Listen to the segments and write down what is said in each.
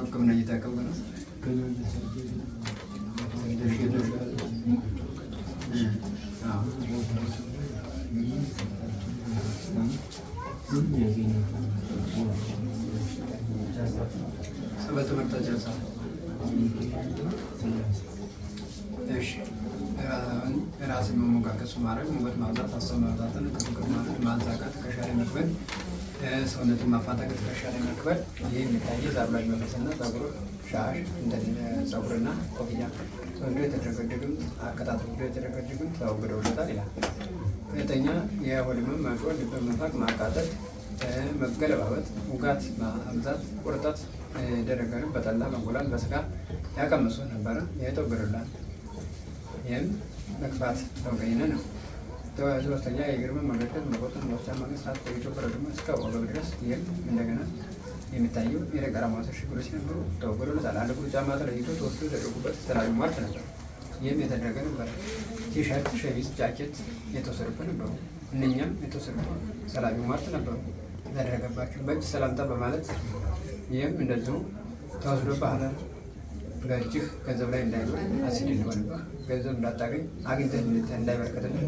ሕክምና እየታከምኩ ነው። በትምህርታችን ራስን መሞቃቀሱ ማድረግ፣ ውበት ማብዛት፣ ሀሳብ ማብዛትን፣ ከፍቅር ማለት ማንዛቃት፣ ትከሻ ላይ መክበድ፣ ሰውነትን ማፋጠቅ፣ ትከሻ ላይ መክበድ። ይህ የሚታየ ዛሩ ላይ መለስና ጸጉር፣ ሻሽ፣ ጸጉርና ኮፍያ ተወልዶ የተደረገድግም አከታትሎ የተደረገድግም ተወግደውለታል ይላል። ሁለተኛ የሆድ ህመም፣ መጮህ፣ ልብ መፋቅ፣ ማቃጠል፣ መገለባበጥ፣ ውጋት ማብዛት፣ ቁርጠት ደረገንም በጠላ መንጎላል በስጋ ያቀመሱ ነበረ። የተወገደላል። ይህም መግፋት ተወገኝነ ነው። ሶስተኛ የእግር መገደል፣ መቆጠን፣ መወቻ ማግኘት፣ ሰዓት ቆይቶ በረድሞ እስከ ወገብ ድረስ። ይህም እንደገና የሚታየው የደቀራ ማተር ችግሮች ነበሩ፣ ተወገደለታል። አንድ እግሩ ጫማ ተለይቶ ተወስዶ የተደረጉበት የተለያዩ ሟርት ነበር። ይህም የተደረገ ነበረ። ቲሸርት፣ ሸሚዝ፣ ጃኬት የተወሰዱበት ነበሩ። እነኛም የተወሰዱበት ሰላቢ ሟርት ነበሩ የተደረገባቸው። በእጅ ሰላምታ በማለት ይህም እንደዚሁ ተወስዶ ባህል በእጅህ ገንዘብ ላይ እንዳይኖር አሲድ ሊሆንብህ ገንዘብ እንዳታገኝ አግኝተህ እንዳይበረከትልህ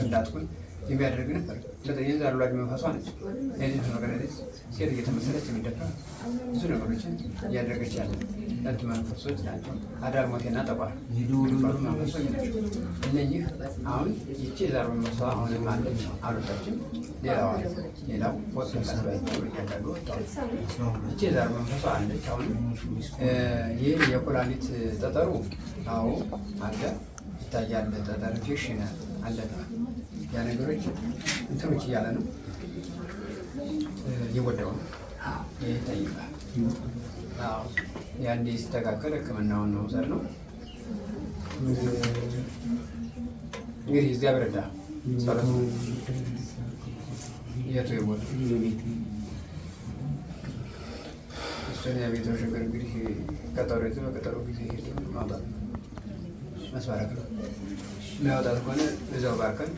እንዳትኩን የሚያደርግ ነበር። ይህ ዛሩ ላይ መንፈሷ ነች። የዚህ ነገረች ሴት እየተመሰለች የሚደፋ ብዙ ነገሮችን እያደረገች ያለ ሁለት መንፈሶች ናቸው። አዳር ሞቴና ጠቋር የሚባሉ መንፈሶች ናቸው። እነዚህ አሁን ይቺ የዛሩ መንፈሷ አሁንም አለች፣ አልወጣችም። ሌላው ወጥቶላቸው እያንዳንዱ ወጥተዋል። ይቺ የዛሩ መንፈሷ አለች። አሁን ይህ የኩላሊት ጠጠሩ አዎ አለ ይታያል። ጠጠር ኢንፌክሽን አለ። ያ ነገሮች እንትኖች እያለ ነው እየወደው ነው ይታይባል። ያንዴ ሲስተካከል ሕክምናውን መውሰድ ነው እንግዲህ። እግዚአብሔር ረዳ ጸሎት ነው። የቱ የቦታ እሱን የቤተው ችግር እንግዲህ ቀጠሮ ይዞ በቀጠሮ ጊዜ ሄዶ ማውጣት መስባረክ ነው። የሚያወጣት ከሆነ እዛው ባርከን